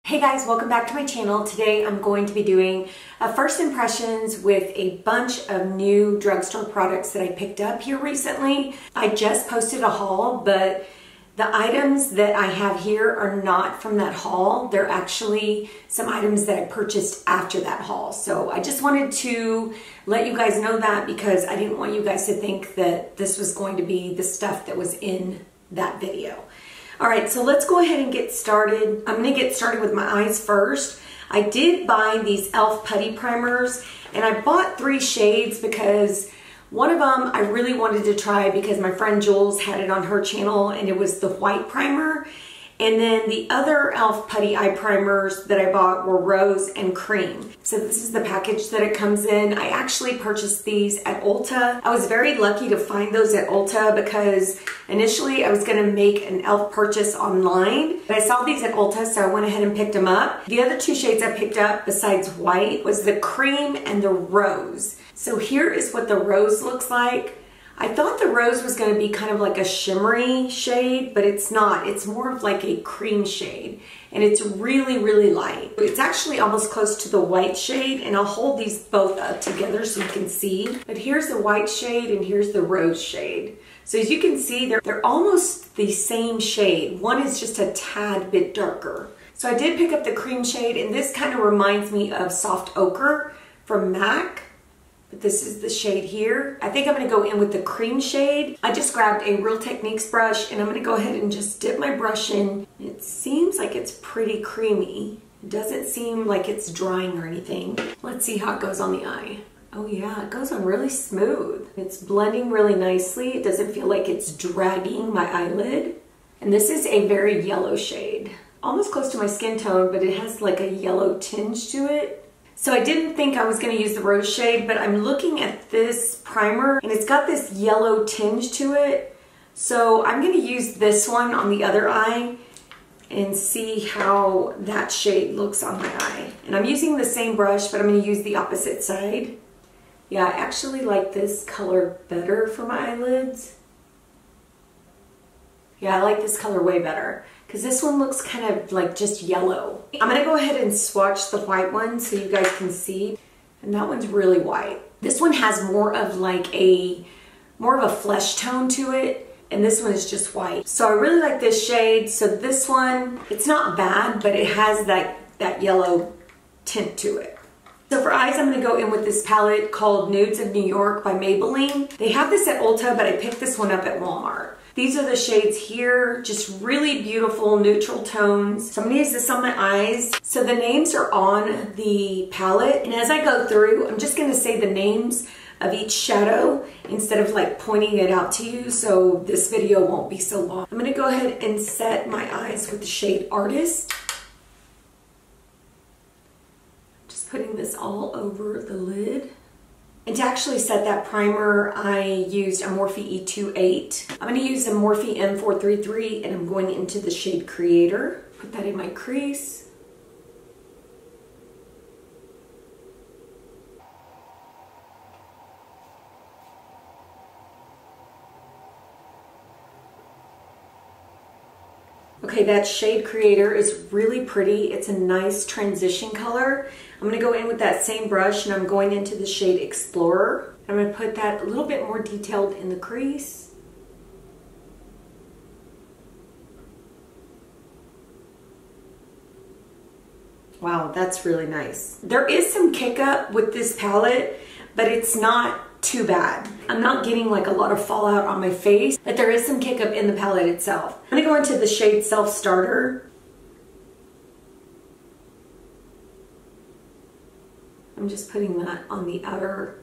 Hey guys, welcome back to my channel. Today I'm going to be doing a first impressions with a bunch of new drugstore products that I picked up here recently. I just posted a haul, but the items that I have here are not from that haul. They're actually some items that I purchased after that haul. So I just wanted to let you guys know that because I didn't want you guys to think that this was going to be the stuff that was in that video. All right, so let's go ahead and get started. I'm gonna get started with my eyes first. I did buy these e.l.f. Putty primers, and I bought 3 shades because one of them I really wanted to try because my friend Jules had it on her channel, and it was the white primer. And then the other e.l.f. Putty eye primers that I bought were rose and cream. So this is the package that it comes in. I actually purchased these at Ulta. I was very lucky to find those at Ulta because initially I was gonna make an e.l.f. purchase online, but I saw these at Ulta, so I went ahead and picked them up. The other 2 shades I picked up besides white was the cream and the rose. So here is what the rose looks like. I thought the rose was going to be kind of like a shimmery shade, but it's not. It's more of like a cream shade, and it's really, really light. It's actually almost close to the white shade, and I'll hold these both up together so you can see. But here's the white shade, and here's the rose shade. So as you can see, they're almost the same shade. One is just a tad bit darker. So I did pick up the cream shade, and this kind of reminds me of Soft Ochre from MAC. But this is the shade here. I think I'm gonna go in with the cream shade. I just grabbed a Real Techniques brush and I'm gonna go ahead and just dip my brush in. It seems like it's pretty creamy. It doesn't seem like it's drying or anything. Let's see how it goes on the eye. Oh yeah, it goes on really smooth. It's blending really nicely. It doesn't feel like it's dragging my eyelid. And this is a very yellow shade. Almost close to my skin tone, but it has like a yellow tinge to it. So I didn't think I was going to use the rose shade, but I'm looking at this primer and it's got this yellow tinge to it. So I'm going to use this one on the other eye and see how that shade looks on my eye. And I'm using the same brush, but I'm going to use the opposite side. Yeah, I actually like this color better for my eyelids. Yeah, I like this color way better because this one looks kind of like just yellow. I'm gonna go ahead and swatch the white one so you guys can see. And that one's really white. This one has more of a flesh tone to it, and this one is just white. So I really like this shade. So this one, it's not bad, but it has that yellow tint to it. So for eyes, I'm gonna go in with this palette called Nudes of New York by Maybelline. They have this at Ulta, but I picked this one up at Walmart. These are the shades here, just really beautiful neutral tones. So I'm gonna use this on my eyes. So the names are on the palette, and as I go through, I'm just gonna say the names of each shadow instead of like pointing it out to you, so this video won't be so long. I'm gonna go ahead and set my eyes with the shade Artist. Just putting this all over the lid. And to actually set that primer, I used a Morphe E28. I'm going to use a Morphe M433, and I'm going into the shade Creator. Put that in my crease. Okay, that shade Creator is really pretty. It's a nice transition color. I'm gonna go in with that same brush and I'm going into the shade Explorer. I'm gonna put that a little bit more detailed in the crease. Wow, that's really nice. There is some kick up with this palette, but it's not too bad. I'm not getting like a lot of fallout on my face, but there is some kick up in the palette itself. I'm gonna go into the shade Self Starter. I'm just putting that on the outer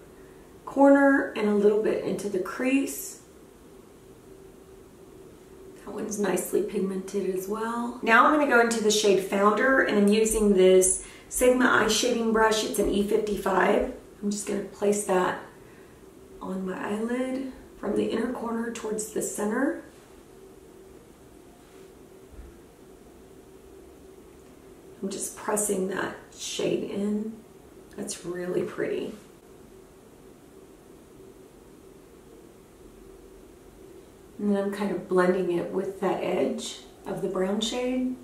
corner and a little bit into the crease. That one's nicely pigmented as well. Now I'm gonna go into the shade Founder, and I'm using this Sigma eye shading brush. It's an E55. I'm just gonna place that on my eyelid from the inner corner towards the center. I'm just pressing that shade in. That's really pretty. And then I'm kind of blending it with that edge of the brown shade.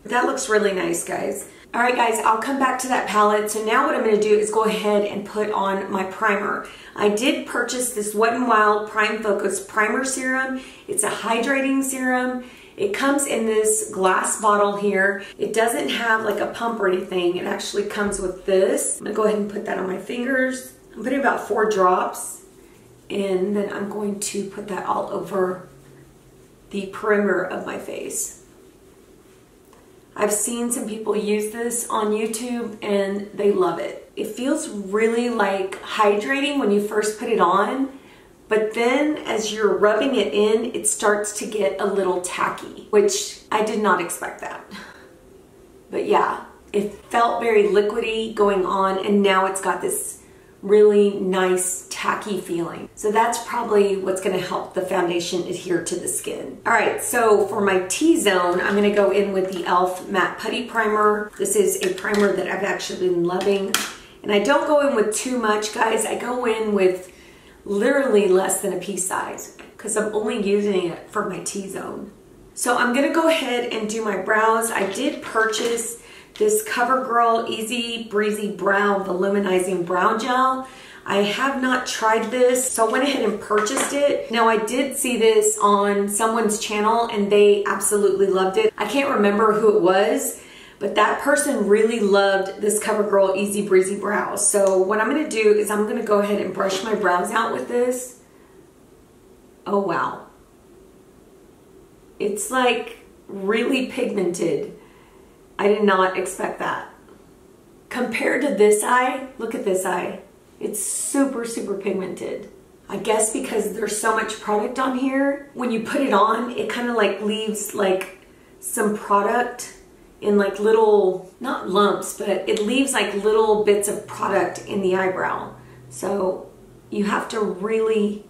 That looks really nice, guys. All right, guys, I'll come back to that palette. So now what I'm gonna do is go ahead and put on my primer. I did purchase this Wet n Wild Prime Focus Primer Serum. It's a hydrating serum. It comes in this glass bottle here. It doesn't have like a pump or anything. It actually comes with this. I'm gonna go ahead and put that on my fingers. I'm putting about 4 drops, and then I'm going to put that all over the perimeter of my face. I've seen some people use this on YouTube and they love it. It feels really like hydrating when you first put it on, but then as you're rubbing it in, it starts to get a little tacky, which I did not expect that. But yeah, it felt very liquidy going on, and now it's got this really nice tacky feeling. So that's probably what's gonna help the foundation adhere to the skin. All right, so for my T-zone, I'm gonna go in with the e.l.f. Matte Putty Primer. This is a primer that I've actually been loving. And I don't go in with too much, guys. I go in with literally less than a pea size because I'm only using it for my T-zone. So I'm gonna go ahead and do my brows. I did purchase this CoverGirl Easy Breezy Brow Voluminizing Brow Gel. I have not tried this, so I went ahead and purchased it. Now, I did see this on someone's channel and they absolutely loved it. I can't remember who it was, but that person really loved this CoverGirl Easy Breezy Brow. So what I'm gonna do is I'm gonna go ahead and brush my brows out with this. Oh wow. It's like really pigmented. I did not expect that. Compared to this eye, look at this eye. It's super, super pigmented. I guess because there's so much product on here, when you put it on, it kind of like leaves like some product in like little, not lumps, but it leaves like little bits of product in the eyebrow. So you have to really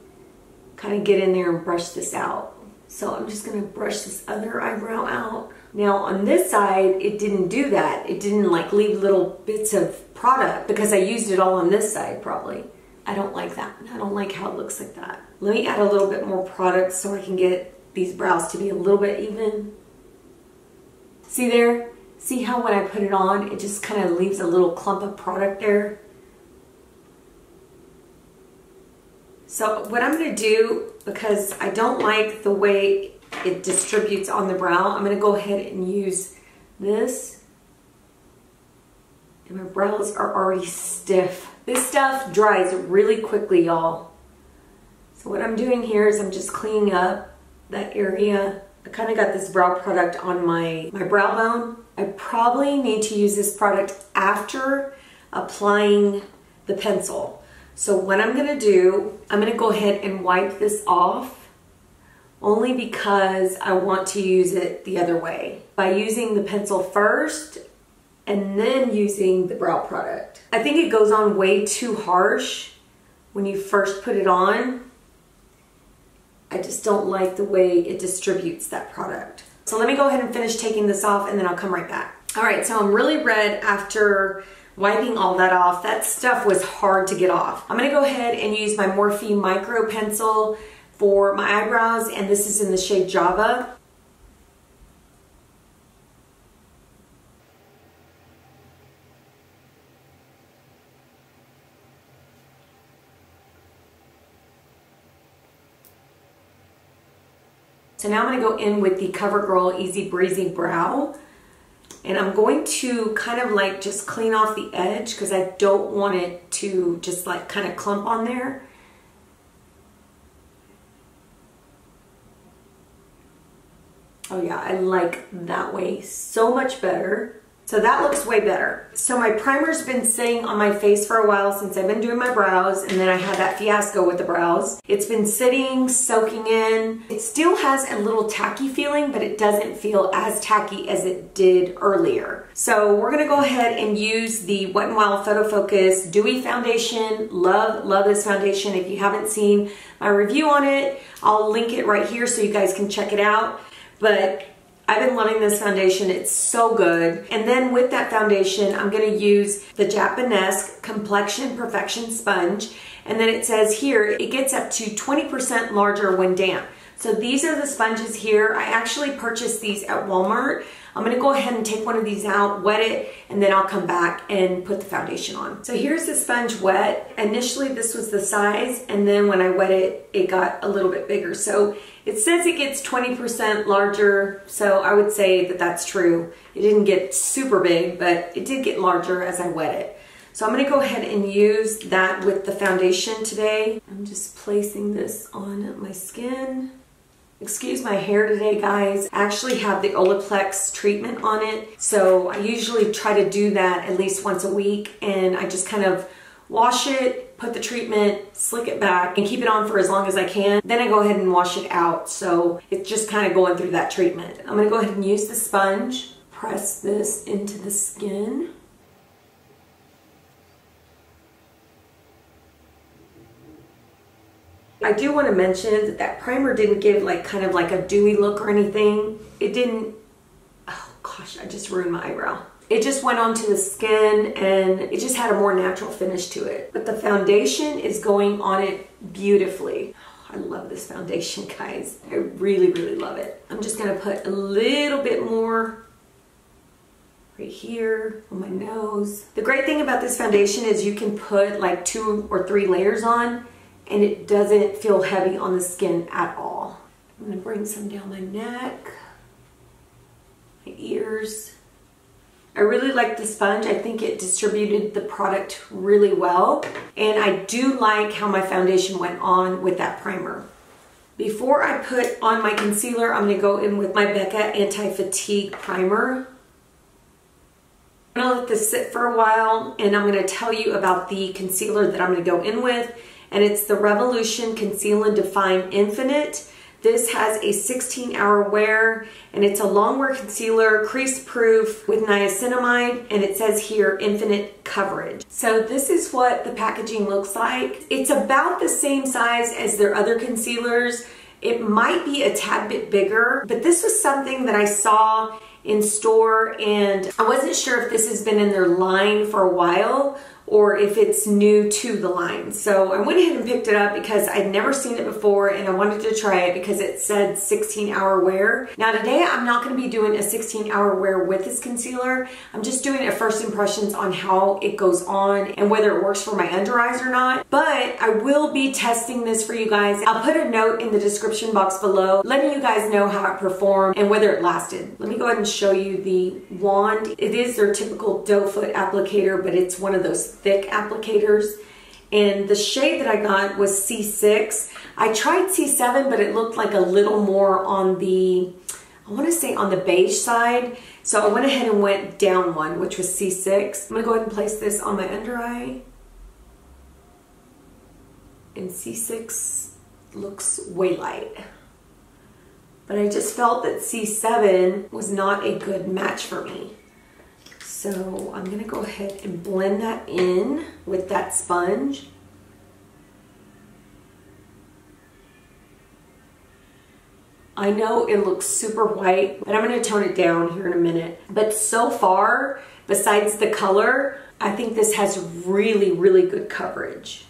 kind of get in there and brush this out. So I'm just gonna brush this other eyebrow out. Now on this side, it didn't do that. It didn't like leave little bits of product because I used it all on this side probably. I don't like that. I don't like how it looks like that. Let me add a little bit more product so I can get these brows to be a little bit even. See there? See how when I put it on, it just kind of leaves a little clump of product there? So what I'm gonna do, because I don't like the way it distributes on the brow, I'm gonna go ahead and use this. And my brows are already stiff. This stuff dries really quickly, y'all. So what I'm doing here is I'm just cleaning up that area. I kind of got this brow product on my brow bone. I probably need to use this product after applying the pencil. So what I'm gonna do, I'm gonna go ahead and wipe this off, only because I want to use it the other way. By using the pencil first and then using the brow product. I think it goes on way too harsh when you first put it on. I just don't like the way it distributes that product. So let me go ahead and finish taking this off and then I'll come right back. All right, so I'm really red after wiping all that off. That stuff was hard to get off. I'm gonna go ahead and use my Morphe Micro Pencil for my eyebrows, and this is in the shade Java. So now I'm gonna go in with the CoverGirl Easy Breezy Brow, and I'm going to kind of like just clean off the edge because I don't want it to just like kind of clump on there. Oh yeah, I like that way so much better. So that looks way better. So my primer's been sitting on my face for a while since I've been doing my brows, and then I had that fiasco with the brows. It's been sitting, soaking in. It still has a little tacky feeling, but it doesn't feel as tacky as it did earlier. So we're gonna go ahead and use the Wet n Wild Photo Focus Dewy Foundation. Love this foundation. If you haven't seen my review on it, I'll link it right here so you guys can check it out. But I've been loving this foundation. It's so good. And then with that foundation, I'm gonna use the Japonesque Complexion Perfection Sponge. And then it says here, it gets up to 20% larger when damp. So these are the sponges here. I actually purchased these at Walmart. I'm gonna go ahead and take one of these out, wet it, and then I'll come back and put the foundation on. So here's the sponge wet. Initially this was the size, and then when I wet it, it got a little bit bigger. So it says it gets 20% larger, so I would say that that's true. It didn't get super big, but it did get larger as I wet it. So I'm gonna go ahead and use that with the foundation today. I'm just placing this on my skin. Excuse my hair today, guys. I actually have the Olaplex treatment on it. So I usually try to do that at least once a week, and I just kind of wash it, put the treatment, slick it back, and keep it on for as long as I can. Then I go ahead and wash it out. So it's just kind of going through that treatment. I'm gonna go ahead and use the sponge, press this into the skin. I do want to mention that that primer didn't give like kind of like a dewy look or anything. It didn't, oh gosh, I just ruined my eyebrow. It just went onto the skin and it just had a more natural finish to it. But the foundation is going on it beautifully. I love this foundation, guys. I really, really love it. I'm just gonna put a little bit more right here on my nose. The great thing about this foundation is you can put like 2 or 3 layers on, and it doesn't feel heavy on the skin at all. I'm gonna bring some down my neck, my ears. I really like the sponge. I think it distributed the product really well. And I do like how my foundation went on with that primer. Before I put on my concealer, I'm gonna go in with my Becca Anti-Fatigue Primer. I'm gonna let this sit for a while, and I'm gonna tell you about the concealer that I'm gonna go in with. And it's the Revolution Conceal and Define Infinite. This has a 16-hour wear, and it's a Longwear concealer, crease proof with niacinamide, and it says here infinite coverage. So this is what the packaging looks like. It's about the same size as their other concealers. It might be a tad bit bigger, but this was something that I saw in store, and I wasn't sure if this has been in their line for a while or if it's new to the line. So I went ahead and picked it up because I'd never seen it before, and I wanted to try it because it said 16-hour wear. Now today I'm not going to be doing a 16-hour wear with this concealer. I'm just doing a first impressions on how it goes on and whether it works for my under eyes or not. But I will be testing this for you guys. I'll put a note in the description box below letting you guys know how it performed and whether it lasted. Let me go ahead and show you the wand. It is their typical doe foot applicator, but it's one of those thick applicators, and the shade that I got was C6. I tried C7, but it looked like a little more on the, I want to say on the beige side, so I went ahead and went down one, which was C6. I'm gonna go ahead and place this on my under eye, and C6 looks way light, but I just felt that C7 was not a good match for me. So I'm gonna go ahead and blend that in with that sponge. I know it looks super white, but I'm gonna tone it down here in a minute. But so far, besides the color, I think this has really, really good coverage.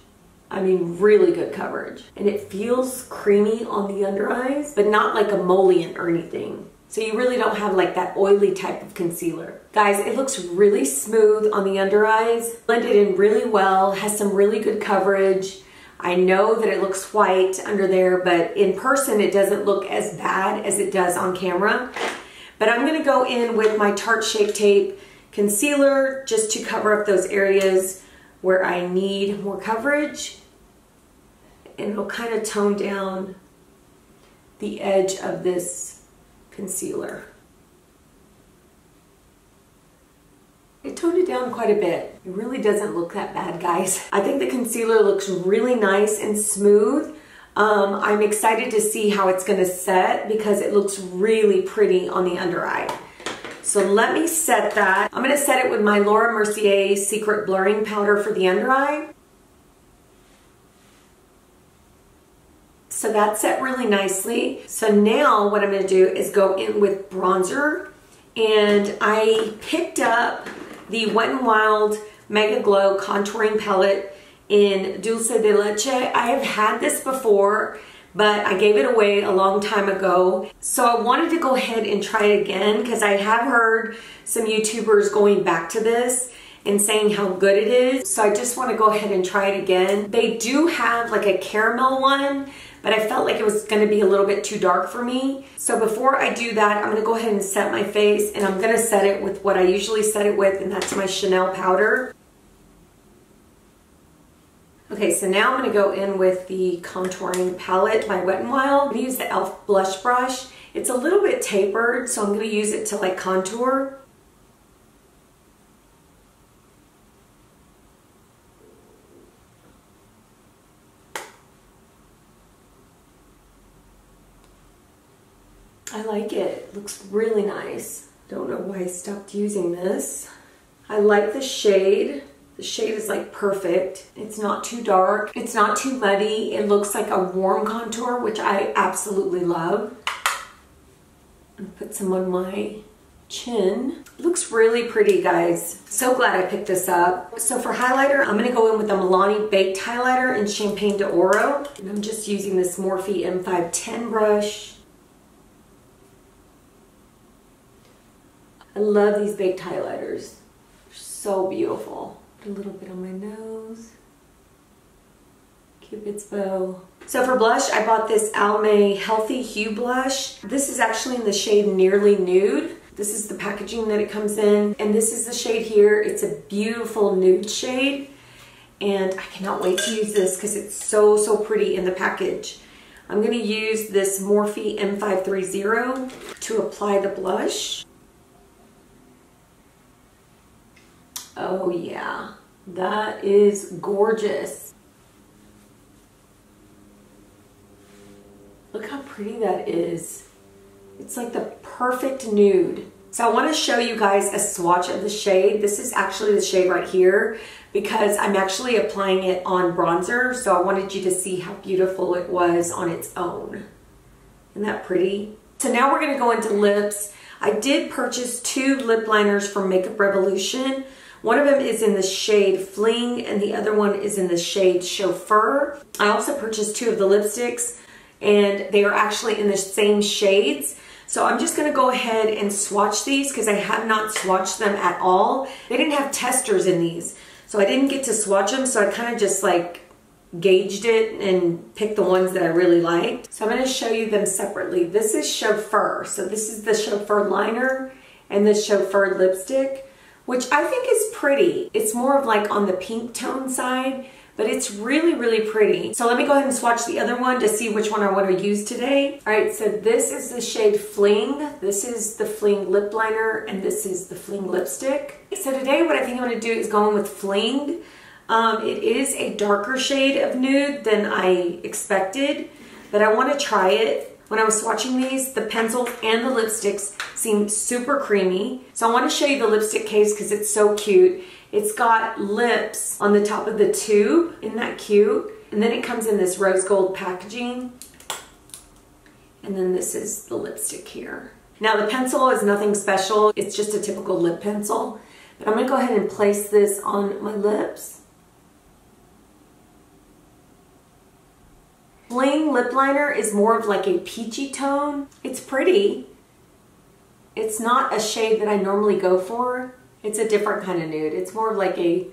I mean, really good coverage. And it feels creamy on the under eyes, but not like emollient or anything. So you really don't have like that oily type of concealer. Guys, it looks really smooth on the under eyes, blended in really well, has some really good coverage. I know that it looks white under there, but in person it doesn't look as bad as it does on camera. But I'm gonna go in with my Tarte Shape Tape concealer just to cover up those areas where I need more coverage. And it'll kind of tone down the edge of this concealer. It toned it down quite a bit. It really doesn't look that bad, guys. I think the concealer looks really nice and smooth. I'm excited to see how it's gonna set because it looks really pretty on the under eye. So let me set that. I'm gonna set it with my Laura Mercier Secret Blurring Powder for the under eye. So that's set really nicely. So now what I'm gonna do is go in with bronzer, and I picked up the Wet n Wild Mega Glow Contouring Palette in Dulce de Leche. I have had this before, but I gave it away a long time ago. So I wanted to go ahead and try it again because I have heard some YouTubers going back to this and saying how good it is. So I just want to go ahead and try it again. They do have like a caramel one, but I felt like it was going to be a little bit too dark for me. So before I do that, I'm going to go ahead and set my face, and I'm going to set it with what I usually set it with, and that's my Chanel powder. Okay, so now I'm going to go in with the contouring palette by Wet n Wild. I'm going to use the e.l.f. blush brush. It's a little bit tapered, so I'm going to use it to like contour. I like it. It looks really nice. Don't know why I stopped using this. I like the shade. The shade is like perfect. It's not too dark. It's not too muddy. It looks like a warm contour, which I absolutely love. I'm gonna put some on my chin. It looks really pretty, guys. So glad I picked this up. So for highlighter, I'm gonna go in with the Milani Baked Highlighter in Champagne d'Oro. And I'm just using this Morphe M510 brush. I love these baked highlighters. They're so beautiful. Put a little bit on my nose. Cupid's bow. So for blush, I bought this Almay Healthy Hue blush. This is actually in the shade Nearly Nude. This is the packaging that it comes in. And this is the shade here. It's a beautiful nude shade. And I cannot wait to use this because it's so, so pretty in the package. I'm gonna use this Morphe M530 to apply the blush. Oh yeah, that is gorgeous. Look how pretty that is. It's like the perfect nude. So I want to show you guys a swatch of the shade. This is actually the shade right here because I'm actually applying it on bronzer. So I wanted you to see how beautiful it was on its own. Isn't that pretty? So now we're going to go into lips. I did purchase 2 lip liners from Makeup Revolution. One of them is in the shade Fling and the other one is in the shade Chauffeur. I also purchased 2 of the lipsticks and they are actually in the same shades. So I'm just gonna go ahead and swatch these because I have not swatched them at all. They didn't have testers in these, so I didn't get to swatch them, so I kind of just like gauged it and picked the ones that I really liked. So I'm gonna show you them separately. This is Chauffeur. So this is the Chauffeur liner and the Chauffeur lipstick, which I think is pretty. It's more of like on the pink tone side, but it's really, really pretty. So let me go ahead and swatch the other one to see which one I want to use today. All right, so this is the shade Fling. This is the Fling lip liner, and this is the Fling lipstick. So today what I think I'm gonna do is go in with Fling. It is a darker shade of nude than I expected, but I wanna try it. When I was swatching these, the pencils and the lipsticks seem super creamy. So I want to show you the lipstick case because it's so cute. It's got lips on the top of the tube. Isn't that cute? And then it comes in this rose gold packaging. And then this is the lipstick here. Now the pencil is nothing special. It's just a typical lip pencil. But I'm going to go ahead and place this on my lips. Fling lip liner is more of like a peachy tone. It's pretty. It's not a shade that I normally go for. It's a different kind of nude. It's more of like a,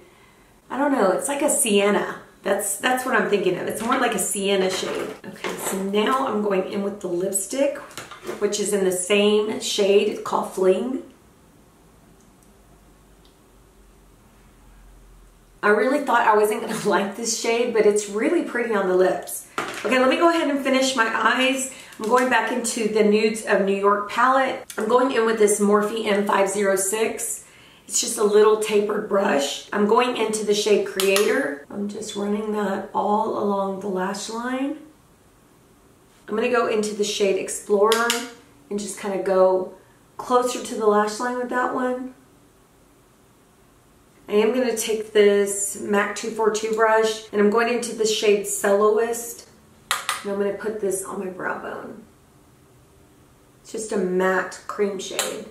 I don't know, it's like a sienna. That's what I'm thinking of. It's more like a sienna shade. Okay, so now I'm going in with the lipstick, which is in the same shade. It's called Fling. I really thought I wasn't gonna like this shade, but it's really pretty on the lips. Okay, let me go ahead and finish my eyes. I'm going back into the Nudes of New York palette. I'm going in with this Morphe M506. It's just a little tapered brush. I'm going into the shade Creator. I'm just running that all along the lash line. I'm gonna go into the shade Explorer and just kind of go closer to the lash line with that one. I am gonna take this MAC 242 brush and I'm going into the shade Soloist. And I'm going to put this on my brow bone. It's just a matte cream shade.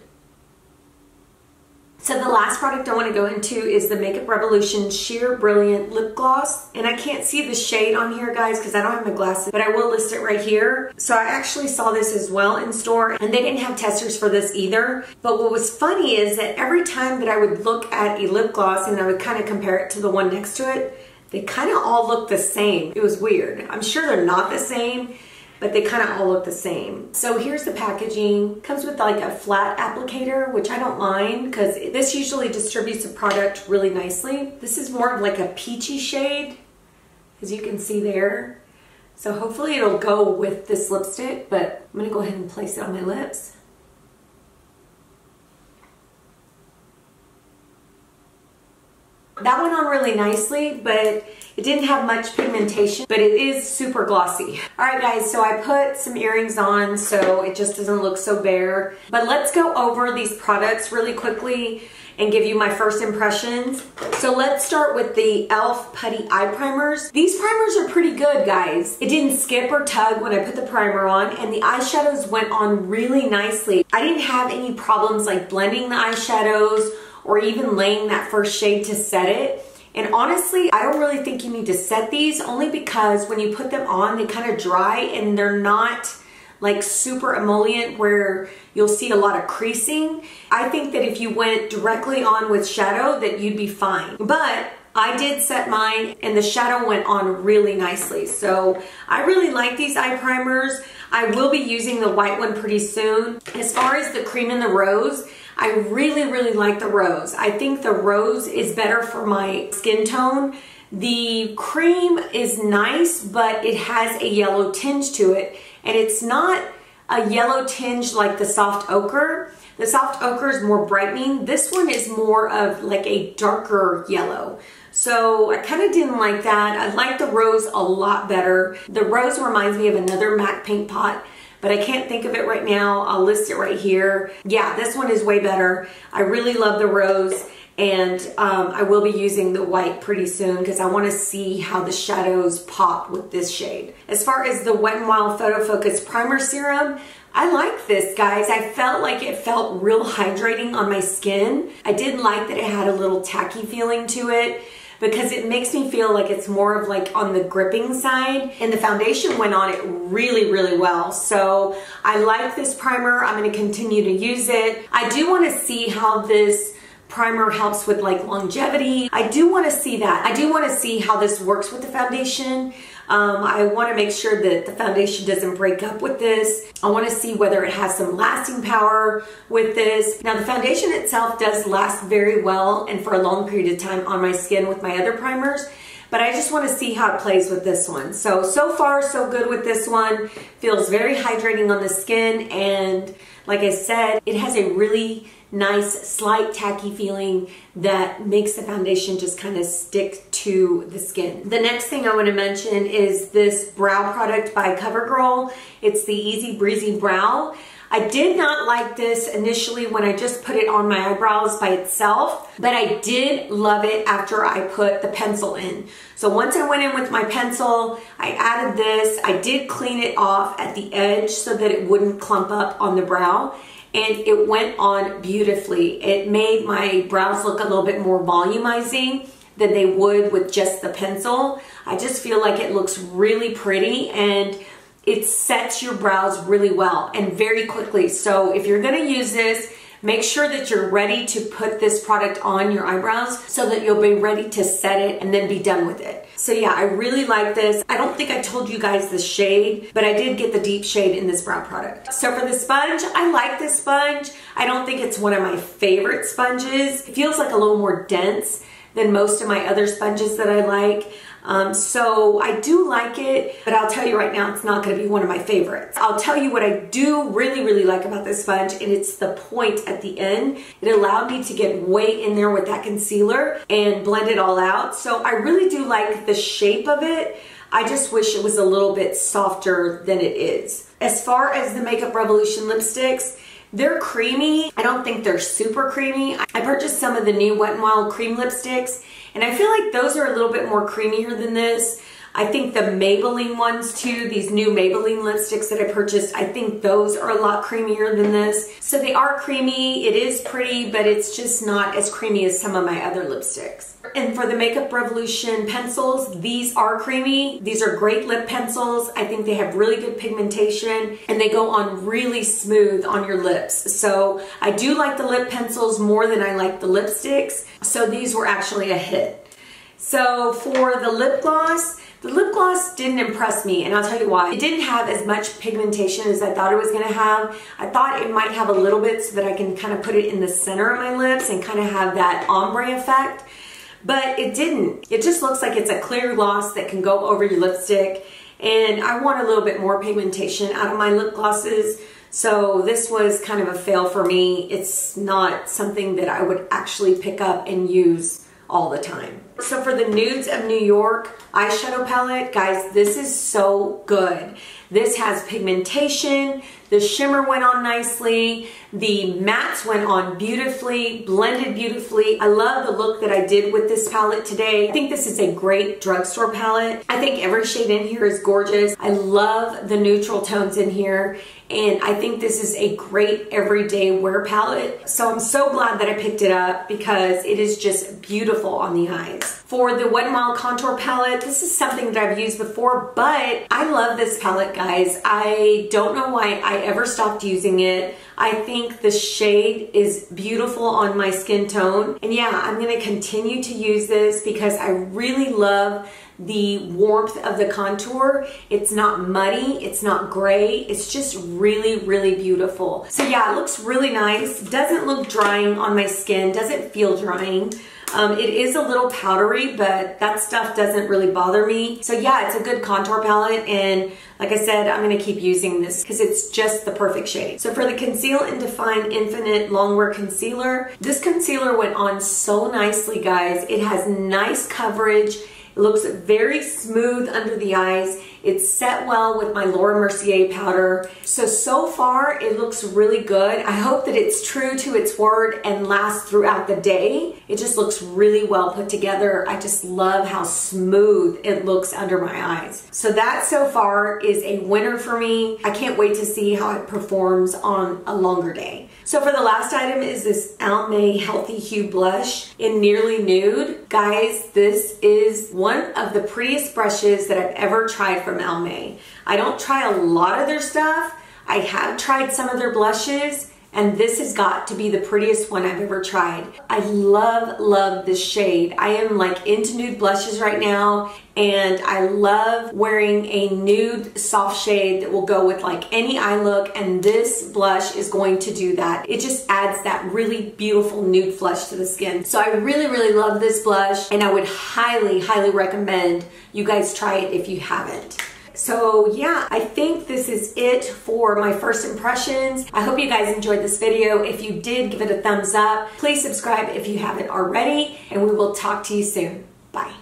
So the last product I want to go into is the Makeup Revolution Sheer Brilliant Lip Gloss. And I can't see the shade on here, guys, because I don't have my glasses, but I will list it right here. So I actually saw this as well in store, and they didn't have testers for this either. But what was funny is that every time that I would look at a lip gloss and I would kind of compare it to the one next to it, they kind of all look the same. It was weird. I'm sure they're not the same, but they kind of all look the same. So here's the packaging. Comes with like a flat applicator, which I don't mind because this usually distributes the product really nicely. This is more of like a peachy shade, as you can see there. So hopefully it'll go with this lipstick, but I'm gonna go ahead and place it on my lips. That went on really nicely, but it didn't have much pigmentation, but it is super glossy. All right, guys, so I put some earrings on so it just doesn't look so bare. But let's go over these products really quickly and give you my first impressions. So let's start with the e.l.f. Putty Eye Primers. These primers are pretty good, guys. It didn't skip or tug when I put the primer on, and the eyeshadows went on really nicely. I didn't have any problems like blending the eyeshadows or even laying that first shade to set it. And honestly, I don't really think you need to set these, only because when you put them on, they kind of dry and they're not like super emollient where you'll see a lot of creasing. I think that if you went directly on with shadow that you'd be fine. But I did set mine and the shadow went on really nicely. So I really like these eye primers. I will be using the white one pretty soon. As far as the cream and the rose, I really like the rose. I think the rose is better for my skin tone. The cream is nice, but it has a yellow tinge to it. And it's not a yellow tinge like the soft ochre. The soft ochre is more brightening. This one is more of like a darker yellow. So I kind of didn't like that. I like the rose a lot better. The rose reminds me of another MAC paint pot, but I can't think of it right now. I'll list it right here. Yeah, this one is way better. I really love the rose, and I will be using the white pretty soon because I want to see how the shadows pop with this shade. As far as the Wet n Wild Photo Focus Primer Serum, I like this, guys. I felt like it felt real hydrating on my skin. I did like that it had a little tacky feeling to it, because it makes me feel like it's more of like on the gripping side, and the foundation went on it really well. So I like this primer. I'm going to continue to use it. I do want to see how this primer helps with like longevity. I do want to see that. I do want to see how this works with the foundation. I want to make sure that the foundation doesn't break up with this. I want to see whether it has some lasting power with this. Now the foundation itself does last very well and for a long period of time on my skin with my other primers, but I just want to see how it plays with this one. So far so good with this one. Feels very hydrating on the skin, and like I said, it has a really nice slight tacky feeling that makes the foundation just kind of stick to the skin. The next thing I want to mention is this brow product by CoverGirl. It's the Easy Breezy Brow. I did not like this initially when I just put it on my eyebrows by itself, but I did love it after I put the pencil in. So once I went in with my pencil, I added this. I did clean it off at the edge so that it wouldn't clump up on the brow, and it went on beautifully. It made my brows look a little bit more volumizing than they would with just the pencil. I just feel like it looks really pretty, and it sets your brows really well and very quickly. So if you're gonna use this, make sure that you're ready to put this product on your eyebrows so that you'll be ready to set it and then be done with it. So yeah, I really like this. I don't think I told you guys the shade, but I did get the deep shade in this brow product. So for the sponge, I like this sponge. I don't think it's one of my favorite sponges. It feels like a little more dense than most of my other sponges that I like. So I do like it, but I'll tell you right now, it's not going to be one of my favorites. I'll tell you what I do really like about this sponge, and it's the point at the end. It allowed me to get way in there with that concealer and blend it all out. So I really do like the shape of it. I just wish it was a little bit softer than it is. As far as the Makeup Revolution lipsticks, they're creamy. I don't think they're super creamy. I purchased some of the new Wet n Wild cream lipsticks, and I feel like those are a little bit more creamier than this. I think the Maybelline ones too, these new Maybelline lipsticks that I purchased, I think those are a lot creamier than this. So they are creamy, it is pretty, but it's just not as creamy as some of my other lipsticks. And for the Makeup Revolution pencils, these are creamy. These are great lip pencils. I think they have really good pigmentation and they go on really smooth on your lips. So I do like the lip pencils more than I like the lipsticks. So these were actually a hit. So for the lip gloss didn't impress me, and I'll tell you why. It didn't have as much pigmentation as I thought it was gonna have. I thought it might have a little bit so that I can kind of put it in the center of my lips and kind of have that ombre effect, but it didn't. It just looks like it's a clear gloss that can go over your lipstick, and I want a little bit more pigmentation out of my lip glosses. So this was kind of a fail for me. It's not something that I would actually pick up and use all the time. So for the Nudes of New York eyeshadow palette, guys, this is so good. This has pigmentation, the shimmer went on nicely, the mattes went on beautifully, blended beautifully. I love the look that I did with this palette today. I think this is a great drugstore palette. I think every shade in here is gorgeous. I love the neutral tones in here, and I think this is a great everyday wear palette. So I'm so glad that I picked it up because it is just beautiful on the eyes. For the Wet n Wild contour palette, this is something that I've used before, but I love this palette, guys. I don't know why I ever stopped using it. I think the shade is beautiful on my skin tone. And yeah, I'm gonna continue to use this because I really love the warmth of the contour. It's not muddy, it's not gray, it's just really, really beautiful. So yeah, it looks really nice. Doesn't look drying on my skin, doesn't feel drying. It is a little powdery, but that stuff doesn't really bother me. So yeah, it's a good contour palette, and like I said, I'm gonna keep using this because it's just the perfect shade. So for the Conceal and Define Infinite Longwear Concealer, this concealer went on so nicely, guys. It has nice coverage. It looks very smooth under the eyes. It's set well with my Laura Mercier powder. So far it looks really good. I hope that it's true to its word and lasts throughout the day. It just looks really well put together. I just love how smooth it looks under my eyes. So that so far is a winner for me. I can't wait to see how it performs on a longer day. So for the last item is this Almay Healthy Hue Blush in Nearly Nude. Guys, this is one of the prettiest brushes that I've ever tried from Almay. I don't try a lot of their stuff. I have tried some of their blushes, and this has got to be the prettiest one I've ever tried. I love this shade. I am like into nude blushes right now, and I love wearing a nude soft shade that will go with like any eye look, and this blush is going to do that. It just adds that really beautiful nude flush to the skin. So I really love this blush, and I would highly recommend you guys try it if you haven't. So yeah, I think this is it for my first impressions. I hope you guys enjoyed this video. If you did, give it a thumbs up. Please subscribe if you haven't already, and we will talk to you soon. Bye.